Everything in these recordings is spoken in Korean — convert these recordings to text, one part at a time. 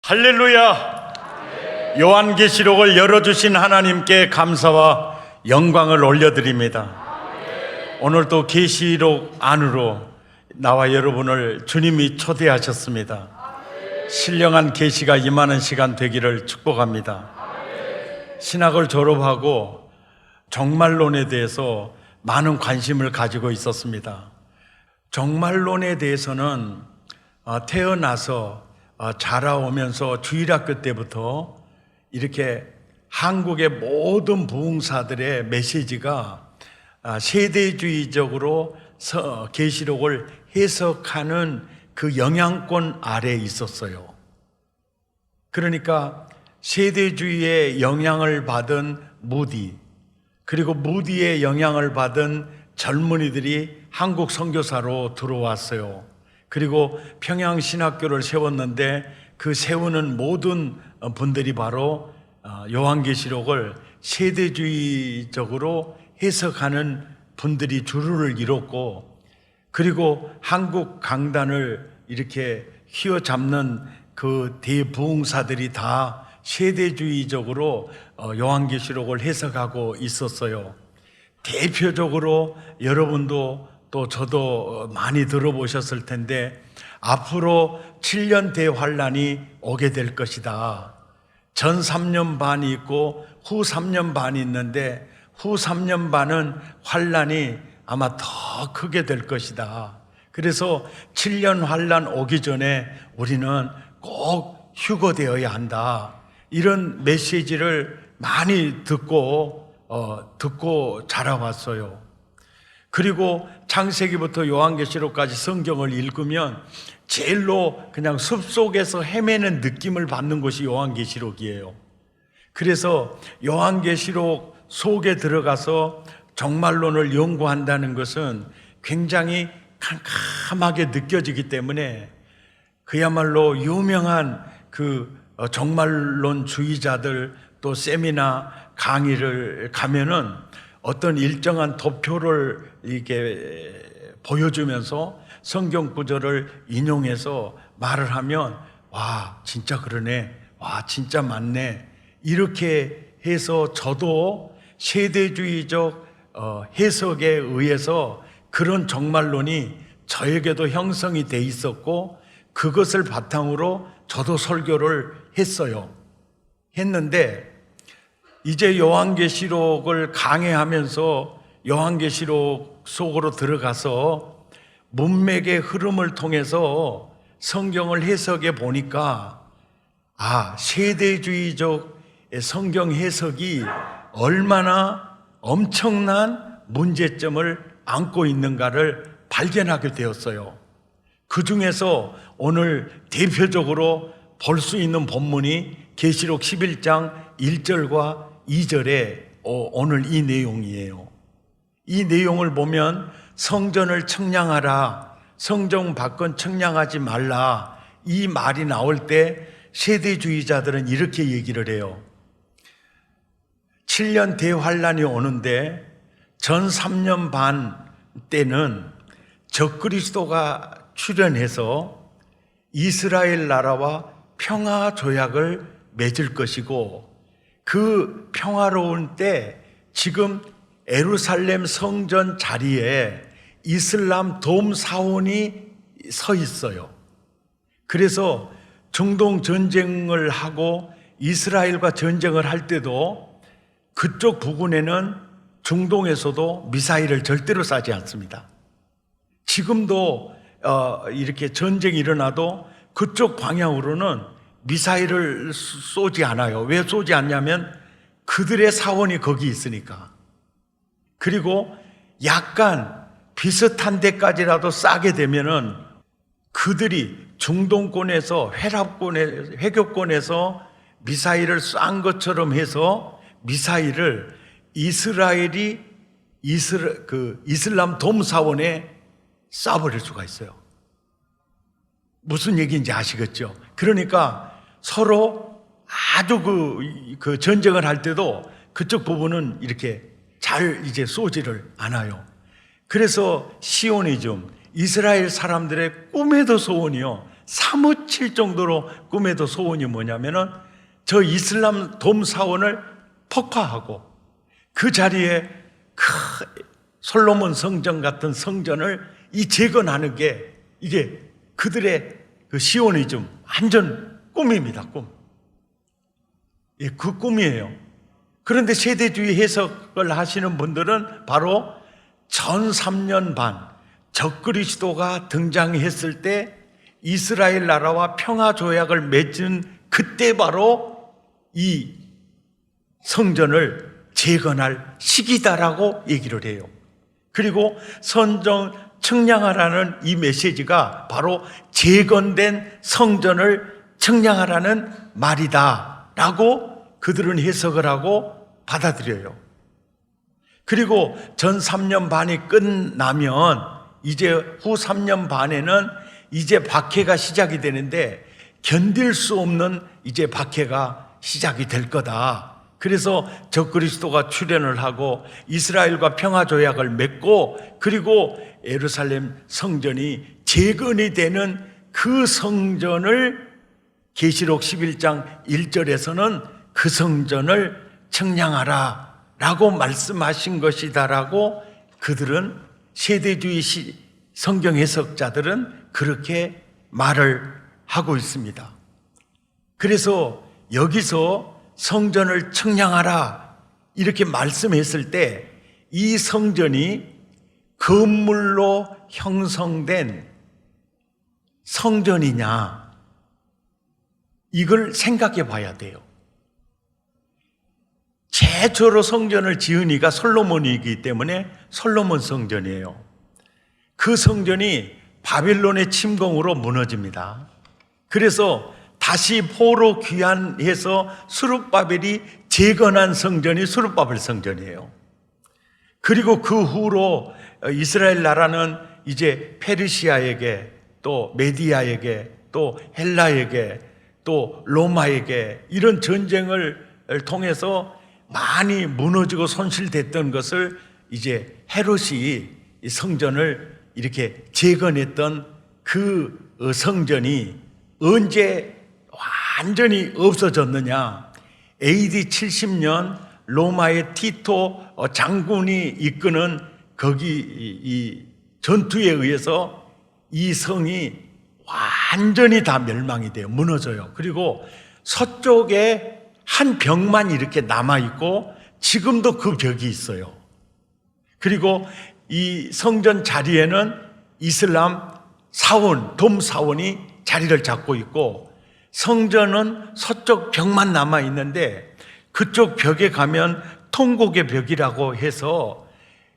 할렐루야! 요한계시록을 열어주신 하나님께 감사와 영광을 올려드립니다. 오늘도 계시록 안으로 나와 여러분을 주님이 초대하셨습니다. 신령한 계시가 임하는 시간 되기를 축복합니다. 신학을 졸업하고 종말론에 대해서 많은 관심을 가지고 있었습니다. 종말론에 대해서는 태어나서 자라오면서 주일학교 때부터 이렇게 한국의 모든 부흥사들의 메시지가 세대주의적으로 계시록을 해석하는 그 영향권 아래에 있었어요. 그러니까 세대주의의 영향을 받은 무디, 그리고 무디의 영향을 받은 젊은이들이 한국 선교사로 들어왔어요. 그리고 평양신학교를 세웠는데 그 세우는 모든 분들이 바로 요한계시록을 세대주의적으로 해석하는 분들이 주류를 이뤘고, 그리고 한국 강단을 이렇게 휘어잡는 그 대부흥사들이 다 세대주의적으로 요한계시록을 해석하고 있었어요. 대표적으로 여러분도 또 저도 많이 들어보셨을 텐데, 앞으로 7년 대환란이 오게 될 것이다. 전 3년 반이 있고 후 3년 반이 있는데, 후 3년 반은 환란이 아마 더 크게 될 것이다. 그래서 7년 환란 오기 전에 우리는 꼭 휴거되어야 한다. 이런 메시지를 많이 듣고 자라왔어요. 그리고 창세기부터 요한계시록까지 성경을 읽으면 제일로 그냥 숲속에서 헤매는 느낌을 받는 것이 요한계시록이에요. 그래서 요한계시록 속에 들어가서 종말론을 연구한다는 것은 굉장히 캄캄하게 느껴지기 때문에, 그야말로 유명한 그 종말론주의자들 또 세미나 강의를 가면은 어떤 일정한 도표를 이렇게 보여주면서 성경 구절을 인용해서 말을 하면, 와, 진짜 그러네, 와, 진짜 맞네, 이렇게 해서 저도 세대주의적 해석에 의해서 그런 종말론이 저에게도 형성이 돼 있었고, 그것을 바탕으로 저도 설교를 했는데, 이제 요한계시록을 강해하면서 요한계시록 속으로 들어가서 문맥의 흐름을 통해서 성경을 해석해 보니까, 세대주의적 성경 해석이 얼마나 엄청난 문제점을 안고 있는가를 발견하게 되었어요. 그 중에서 오늘 대표적으로 볼 수 있는 본문이 계시록 11장 1절과 2절에 오늘 이 내용이에요. 이 내용을 보면 성전을 청량하라, 성전 밖은 청량하지 말라, 이 말이 나올 때 세대주의자들은 이렇게 얘기를 해요. 7년 대환란이 오는데 전 3년 반 때는 적그리스도가 출현해서 이스라엘 나라와 평화 조약을 맺을 것이고, 그 평화로운 때 지금 예루살렘 성전 자리에 이슬람 돔 사원이 서 있어요. 그래서 중동 전쟁을 하고 이스라엘과 전쟁을 할 때도 그쪽 부근에는 중동에서도 미사일을 절대로 쏴지 않습니다. 지금도 이렇게 전쟁이 일어나도 그쪽 방향으로는 미사일을 쏘지 않아요. 왜 쏘지 않냐면 그들의 사원이 거기 있으니까. 그리고 약간 비슷한 데까지라도 싸게 되면은 그들이 중동권에서 회교권에서 미사일을 쏜 것처럼 해서 미사일을 이스라엘이 이슬람 돔 사원에 쏴버릴 수가 있어요. 무슨 얘기인지 아시겠죠? 그러니까 서로 아주 그 전쟁을 할 때도 그쪽 부분은 이렇게 잘 이제 쏘지를 않아요. 그래서 시오니즘, 이스라엘 사람들의 꿈에도 소원이요, 사무칠 정도로 꿈에도 소원이 뭐냐면은 저 이슬람 돔 사원을 폭파하고 그 자리에 솔로몬 성전 같은 성전을 재건하는 게 이게 그들의 그 시오니즘 완전 꿈입니다. 꿈. 예, 그 꿈이에요. 그런데 세대주의 해석을 하시는 분들은 바로 전 3년 반 적그리스도가 등장했을 때 이스라엘 나라와 평화조약을 맺은 그때 바로 이 성전을 재건할 시기다라고 얘기를 해요. 그리고 성전 청량하라는 이 메시지가 바로 재건된 성전을 청량하라는 말이다라고 그들은 해석을 하고 받아들여요. 그리고 전 3년 반이 끝나면 이제 후 3년 반에는 이제 박해가 시작이 되는데 견딜 수 없는 이제 박해가 시작이 될 거다. 그래서 적그리스도가 출현을 하고 이스라엘과 평화조약을 맺고 그리고 예루살렘 성전이 재건이 되는 그 성전을 계시록 11장 1절에서는 그 성전을 청량하라 라고 말씀하신 것이다라고 그들은 세대주의 성경 해석자들은 그렇게 말을 하고 있습니다. 그래서 여기서 성전을 청량하라 이렇게 말씀했을 때 이 성전이 건물로 형성된 성전이냐 이걸 생각해 봐야 돼요. 최초로 성전을 지은 이가 솔로몬이기 때문에 솔로몬 성전이에요. 그 성전이 바빌론의 침공으로 무너집니다. 그래서 다시 포로 귀환해서 수룹바벨이 재건한 성전이 수룹바벨 성전이에요. 그리고 그 후로 이스라엘 나라는 이제 페르시아에게 또 메디아에게 또 헬라에게 또 로마에게 이런 전쟁을 통해서 많이 무너지고 손실됐던 것을 이제 헤롯이 성전을 이렇게 재건했던 그 성전이 언제 완전히 없어졌느냐? AD 70년 로마의 티토 장군이 이끄는 거기 이 전투에 의해서 이 성이 완전히 다 멸망이 돼요. 무너져요. 그리고 서쪽에 한 벽만 이렇게 남아있고 지금도 그 벽이 있어요. 그리고 이 성전 자리에는 이슬람 사원, 돔 사원이 자리를 잡고 있고 성전은 서쪽 벽만 남아있는데 그쪽 벽에 가면 통곡의 벽이라고 해서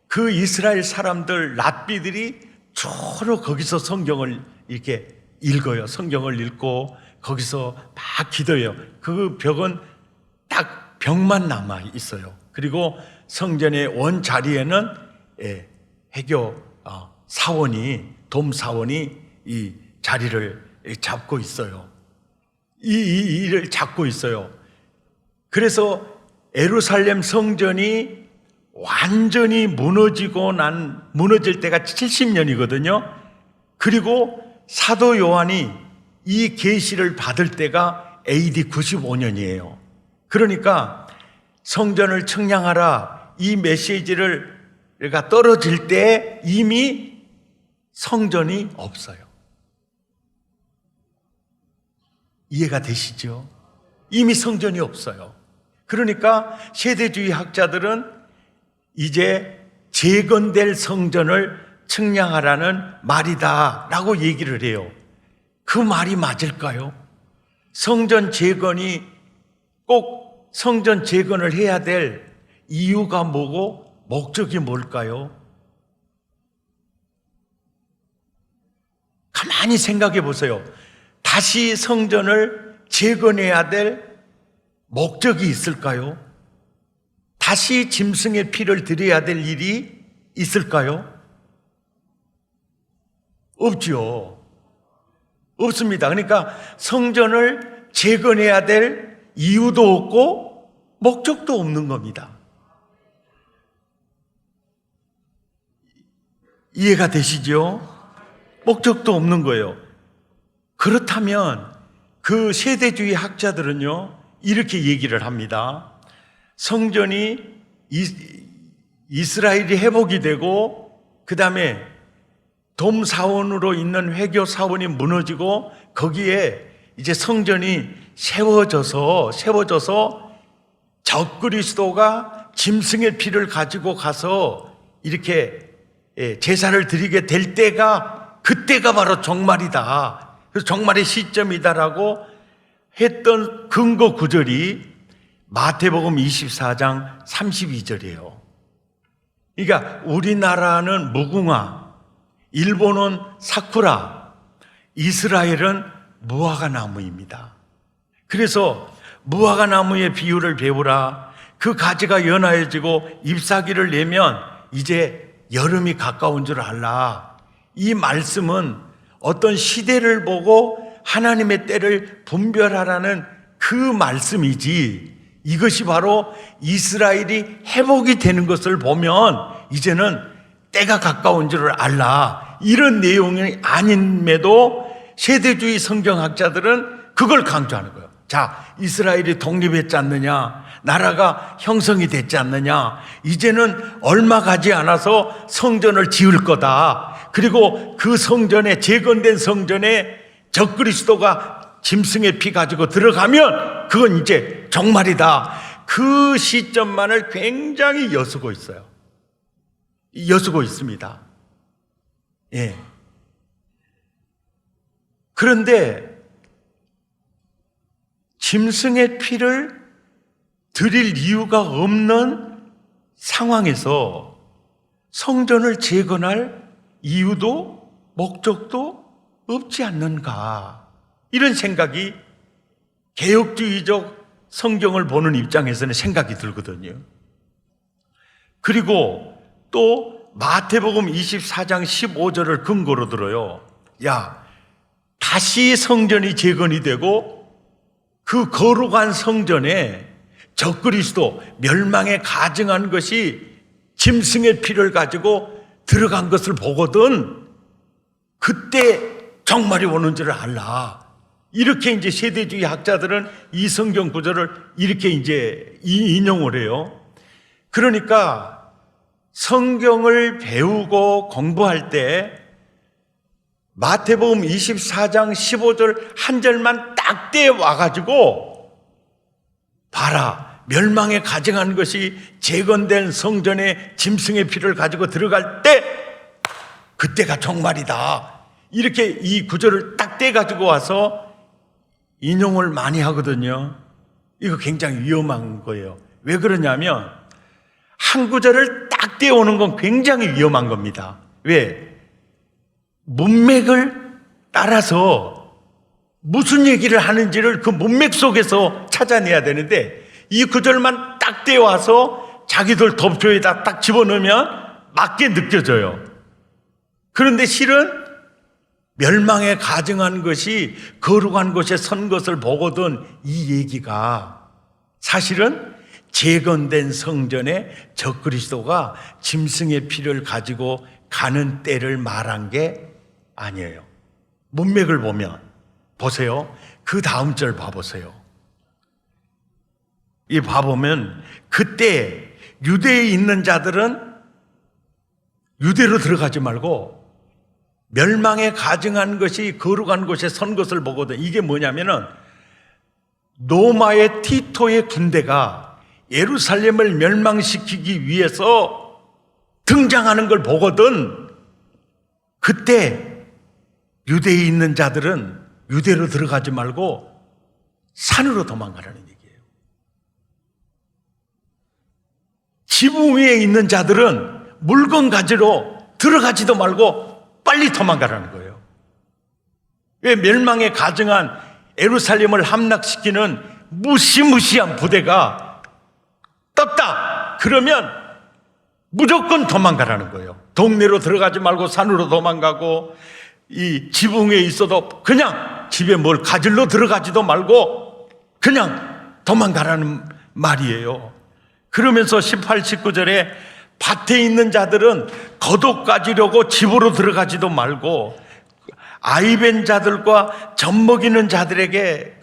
그 이스라엘 사람들, 랍비들이 주로 거기서 성경을 이렇게 읽어요. 성경을 읽고 거기서 막 기도해요. 그 벽은 딱 벽만 남아 있어요. 그리고 성전의 원 자리에는 해교 사원이, 돔 사원이 이 자리를 잡고 있어요. 이 일을 잡고 있어요. 그래서 예루살렘 성전이 완전히 무너질 때가 70년이거든요. 그리고 사도 요한이 이 계시를 받을 때가 AD 95년이에요. 그러니까 성전을 청량하라 이 메시지가 떨어질 때 이미 성전이 없어요. 이해가 되시죠? 이미 성전이 없어요. 그러니까 세대주의 학자들은 이제 재건될 성전을 청량하라는 말이다라고 얘기를 해요. 그 말이 맞을까요? 성전 재건이 꼭 성전 재건을 해야 될 이유가 뭐고 목적이 뭘까요? 가만히 생각해 보세요. 다시 성전을 재건해야 될 목적이 있을까요? 다시 짐승의 피를 드려야 될 일이 있을까요? 없죠. 없습니다. 그러니까 성전을 재건해야 될 이유도 없고 목적도 없는 겁니다. 이해가 되시죠? 목적도 없는 거예요. 그렇다면 그 세대주의 학자들은요, 이렇게 얘기를 합니다. 성전이 이스라엘이 회복이 되고, 그 다음에 돔 사원으로 있는 회교 사원이 무너지고, 거기에 이제 성전이 세워져서 적그리스도가 짐승의 피를 가지고 가서 이렇게 제사를 드리게 될 때가, 그때가 바로 종말이다. 그래서 종말의 시점이다라고 했던 근거 구절이 마태복음 24장 32절이에요. 그러니까 우리나라는 무궁화, 일본은 사쿠라, 이스라엘은 무화과 나무입니다. 그래서 무화과 나무의 비유를 배우라. 그 가지가 연하여지고 잎사귀를 내면 이제 여름이 가까운 줄 알라. 이 말씀은 어떤 시대를 보고 하나님의 때를 분별하라는 그 말씀이지, 이것이 바로 이스라엘이 회복이 되는 것을 보면 이제는 때가 가까운 줄을 알라, 이런 내용이 아님에도 세대주의 성경학자들은 그걸 강조하는 거예요. 자, 이스라엘이 독립했지 않느냐, 나라가 형성이 됐지 않느냐, 이제는 얼마 가지 않아서 성전을 지을 거다. 그리고 그 성전에, 재건된 성전에 적그리스도가 짐승의 피 가지고 들어가면 그건 이제 종말이다. 그 시점만을 굉장히 여수고 있어요. 여수고 있습니다. 예. 그런데 짐승의 피를 드릴 이유가 없는 상황에서 성전을 재건할 이유도 목적도 없지 않는가, 이런 생각이 개혁주의적 성경을 보는 입장에서는 생각이 들거든요. 그리고 또 마태복음 24장 15절을 근거로 들어요. 야, 다시 성전이 재건이 되고 그 거룩한 성전에 적그리스도 멸망에 가증한 것이 짐승의 피를 가지고 들어간 것을 보거든 그때 종말이 오는 줄을 알라. 이렇게 이제 세대주의 학자들은 이 성경 구절을 이렇게 이제 인용을 해요. 그러니까 성경을 배우고 공부할 때 마태복음 24장 15절 한 절만 딱 떼 와가지고 봐라, 멸망에 가증한 것이 재건된 성전에 짐승의 피를 가지고 들어갈 때 그때가 종말이다. 이렇게 이 구절을 딱 떼가지고 와서 인용을 많이 하거든요. 이거 굉장히 위험한 거예요. 왜 그러냐면 한 구절을 딱 떼오는 건 굉장히 위험한 겁니다. 왜? 문맥을 따라서 무슨 얘기를 하는지를 그 문맥 속에서 찾아내야 되는데 이 구절만 딱 떼와서 자기들 덮조에다 딱 집어넣으면 맞게 느껴져요. 그런데 실은 멸망에 가증한 것이 거룩한 곳에 선 것을 보거든 이 얘기가 사실은 재건된 성전에 적그리스도가 짐승의 피를 가지고 가는 때를 말한 게 아니에요. 문맥을 보면 보세요. 그 다음 절 봐보세요. 이 봐보면 그때 유대에 있는 자들은 유대로 들어가지 말고 멸망에 가증한 것이 거룩한 곳에 선 것을 보거든. 이게 뭐냐면은 로마의 티토의 군대가 예루살렘을 멸망시키기 위해서 등장하는 걸 보거든. 그때 유대에 있는 자들은 유대로 들어가지 말고 산으로 도망가라는 얘기예요. 지붕 위에 있는 자들은 물건 가지러 들어가지도 말고 빨리 도망가라는 거예요. 왜? 멸망에 가증한 예루살렘을 함락시키는 무시무시한 부대가 떴다. 그러면 무조건 도망가라는 거예요. 동네로 들어가지 말고 산으로 도망가고 이 지붕 위에 있어도 그냥 집에 뭘 가지러 들어가지도 말고 그냥 도망가라는 말이에요. 그러면서 18, 19절에 밭에 있는 자들은 겉옷 가지려고 집으로 들어가지도 말고 아이벤 자들과 젖먹이는 자들에게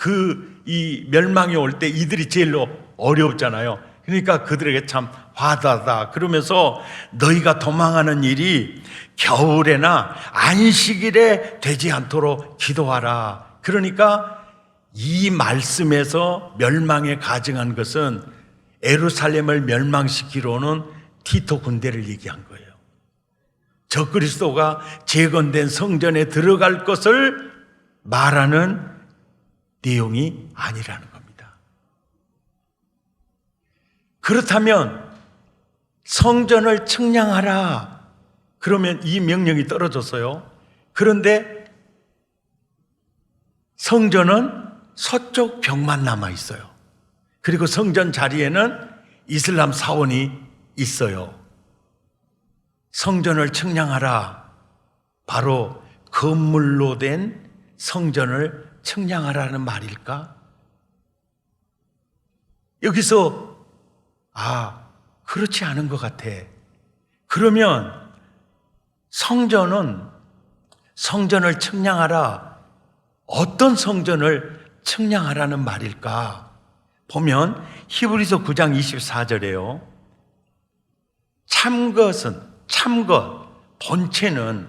이 멸망이 올 때 이들이 제일 어렵잖아요. 그러니까 그들에게 참 화다다. 그러면서 너희가 도망하는 일이 겨울에나 안식일에 되지 않도록 기도하라. 그러니까 이 말씀에서 멸망에 가증한 것은 예루살렘을 멸망시키려는 티토 군대를 얘기한 거예요. 적그리스도가 재건된 성전에 들어갈 것을 말하는 내용이 아니라는 겁니다. 그렇다면 성전을 측량하라. 그러면 이 명령이 떨어졌어요. 그런데 성전은 서쪽 벽만 남아 있어요. 그리고 성전 자리에는 이슬람 사원이 있어요. 성전을 측량하라. 바로 건물로 된 성전을 측량하라는 말일까? 여기서 그렇지 않은 것 같아. 그러면 성전을 측량하라. 어떤 성전을 측량하라는 말일까? 보면 히브리서 9장 24절에요.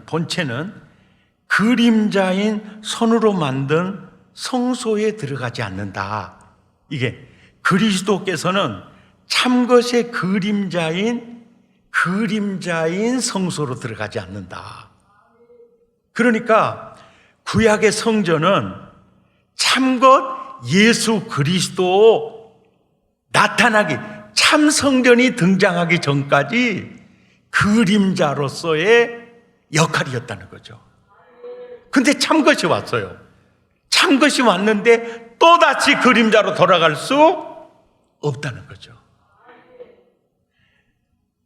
본체는 그림자인 손으로 만든 성소에 들어가지 않는다. 이게 그리스도께서는 참것의 그림자인 성소로 들어가지 않는다. 그러니까 구약의 성전은 참것 예수 그리스도 나타나기, 참 성전이 등장하기 전까지 그림자로서의 역할이었다는 거죠. 근데 참것이 왔어요. 참것이 왔는데 또다시 그림자로 돌아갈 수 없다는 거죠.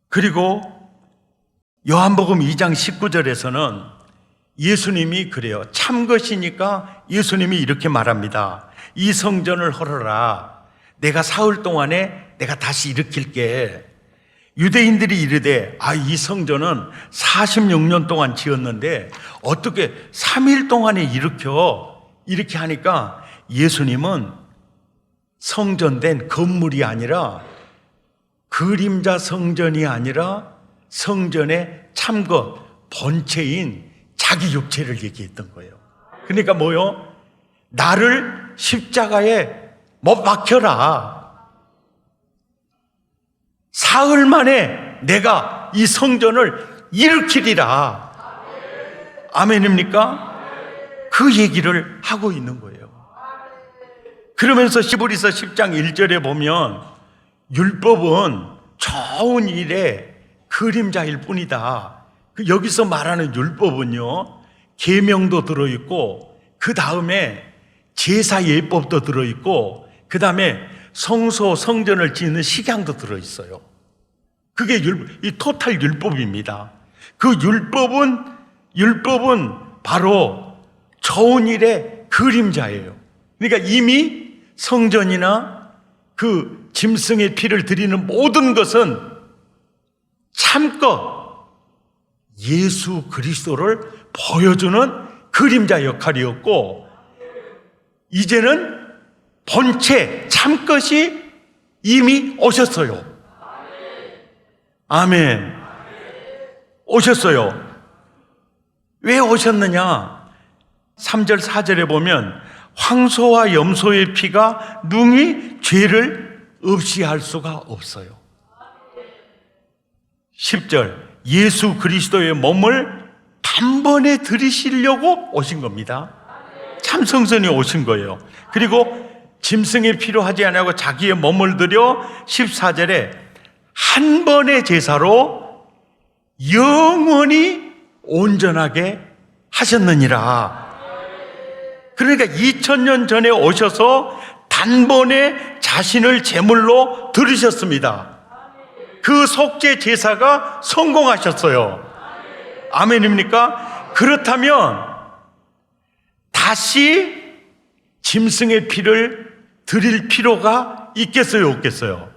그리고 요한복음 2장 19절에서는 예수님이 그래요. 참것이니까 예수님이 이렇게 말합니다. 이 성전을 헐어라. 내가 사흘 동안에 내가 다시 일으킬게. 유대인들이 이르되 이 성전은 46년 동안 지었는데 어떻게 3일 동안에 일으켜? 이렇게 하니까 예수님은 성전된 건물이 아니라 그림자 성전이 아니라 성전의 참것 본체인 자기 육체를 얘기했던 거예요. 그러니까 뭐요? 나를 십자가에 못 박혀라. 사흘 만에 내가 이 성전을 일으키리라. 아멘입니까? 그 얘기를 하고 있는 거예요. 그러면서 히브리서 10장 1절에 보면 율법은 좋은 일의 그림자일 뿐이다. 여기서 말하는 율법은요, 계명도 들어있고 그 다음에 제사 예법도 들어있고 그 다음에 성전을 짓는 식양도 들어있어요. 그게 이 토탈 율법입니다. 그 율법은 바로 좋은 일의 그림자예요. 그러니까 이미 성전이나 그 짐승의 피를 드리는 모든 것은 참것 예수 그리스도를 보여주는 그림자 역할이었고, 이제는 본체 참것이 이미 오셨어요. 아멘. 오셨어요. 왜 오셨느냐? 3절 4절에 보면 황소와 염소의 피가 능히 죄를 없이 할 수가 없어요. 10절 예수 그리스도의 몸을 단번에 들이시려고 오신 겁니다. 참성전이 오신 거예요. 그리고 짐승의 피로 하지 아니하고 자기의 몸을 들여 14절에 한 번의 제사로 영원히 온전하게 하셨느니라. 그러니까 2000년 전에 오셔서 단번에 자신을 제물로 드리셨습니다. 그 속죄 제사가 성공하셨어요. 아멘입니까? 그렇다면 다시 짐승의 피를 드릴 필요가 있겠어요, 없겠어요?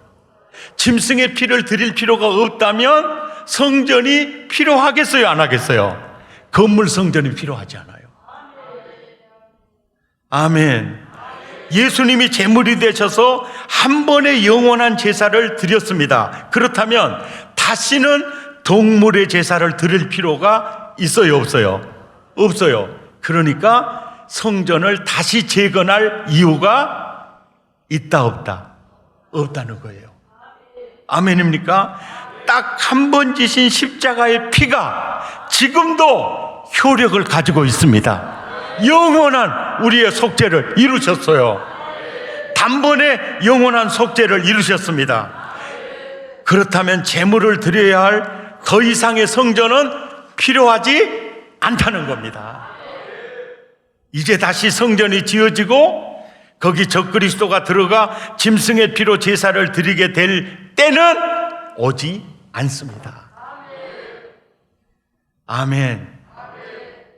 짐승의 피를 드릴 필요가 없다면 성전이 필요하겠어요, 안 하겠어요? 건물 성전이 필요하지 않아요. 아멘. 예수님이 제물이 되셔서 한 번의 영원한 제사를 드렸습니다. 그렇다면 다시는 동물의 제사를 드릴 필요가 있어요, 없어요? 없어요. 그러니까 성전을 다시 재건할 이유가 있다, 없다? 없다는 거예요. 아멘입니까? 딱 한 번 지신 십자가의 피가 지금도 효력을 가지고 있습니다. 영원한 우리의 속죄를 이루셨어요. 단번에 영원한 속죄를 이루셨습니다. 그렇다면 제물을 드려야 할 더 이상의 성전은 필요하지 않다는 겁니다. 이제 다시 성전이 지어지고 거기 적그리스도가 들어가 짐승의 피로 제사를 드리게 될 때는 오지 않습니다. 아멘.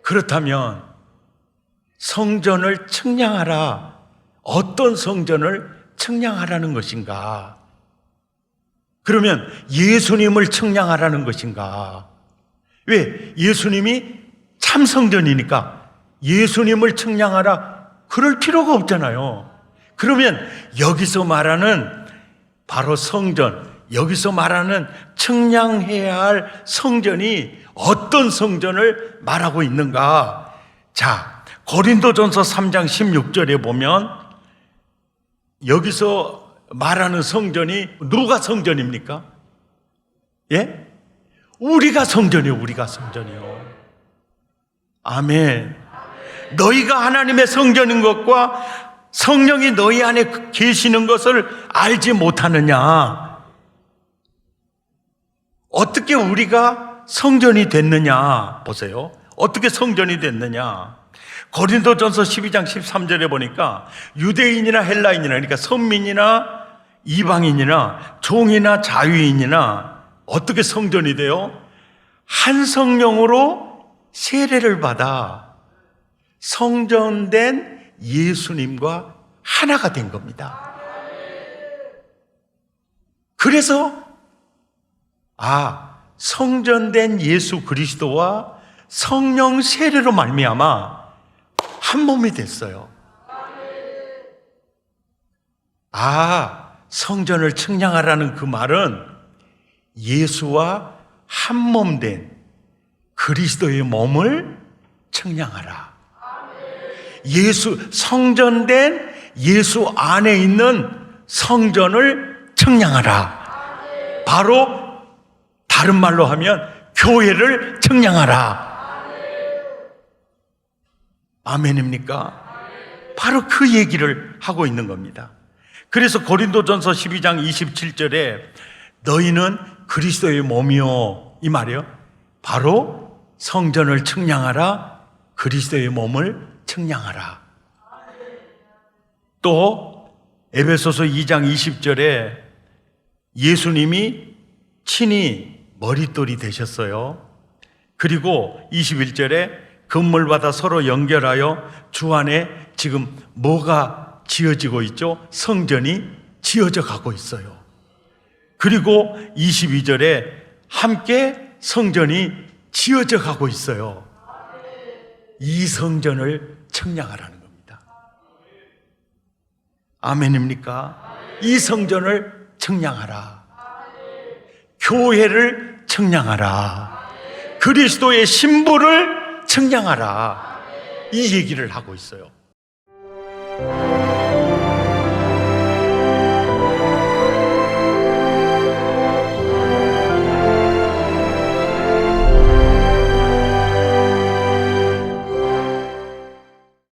그렇다면 성전을 측량하라. 어떤 성전을 측량하라는 것인가? 그러면 예수님을 측량하라는 것인가? 왜? 예수님이 참 성전이니까 예수님을 측량하라 그럴 필요가 없잖아요. 그러면 여기서 말하는 바로 성전, 여기서 말하는 측량해야 할 성전이 어떤 성전을 말하고 있는가? 자, 고린도전서 3장 16절에 보면 여기서 말하는 성전이 누가 성전입니까? 예? 우리가 성전이요, 우리가 성전이요. 아멘. 너희가 하나님의 성전인 것과 성령이 너희 안에 계시는 것을 알지 못하느냐? 어떻게 우리가 성전이 됐느냐? 보세요. 어떻게 성전이 됐느냐? 고린도전서 12장 13절에 보니까 유대인이나 헬라인이나, 그러니까 선민이나 이방인이나 종이나 자유인이나 어떻게 성전이 돼요? 한 성령으로 세례를 받아 성전된 예수님과 하나가 된 겁니다. 그래서 성전된 예수 그리스도와 성령 세례로 말미암아 한 몸이 됐어요. 성전을 측량하라는 그 말은 예수와 한 몸 된 그리스도의 몸을 측량하라. 성전된 예수 안에 있는 성전을 측량하라. 바로 다른 말로 하면 교회를 측량하라. 아멘입니까? 바로 그 얘기를 하고 있는 겁니다. 그래서 고린도전서 12장 27절에 너희는 그리스도의 몸이요, 이 말이요, 바로 성전을 측량하라. 그리스도의 몸을 측량하라. 또 에베소서 2장 20절에 예수님이 친히 머릿돌이 되셨어요. 그리고 21절에 건물마다 서로 연결하여 주 안에 지금 뭐가 지어지고 있죠? 성전이 지어져 가고 있어요. 그리고 22절에 함께 성전이 지어져 가고 있어요. 이 성전을 측량하라는 겁니다. 아멘입니까? 이 성전을 측량하라. 교회를 측량하라. 그리스도의 신부를 측량하라. 이 얘기를 하고 있어요.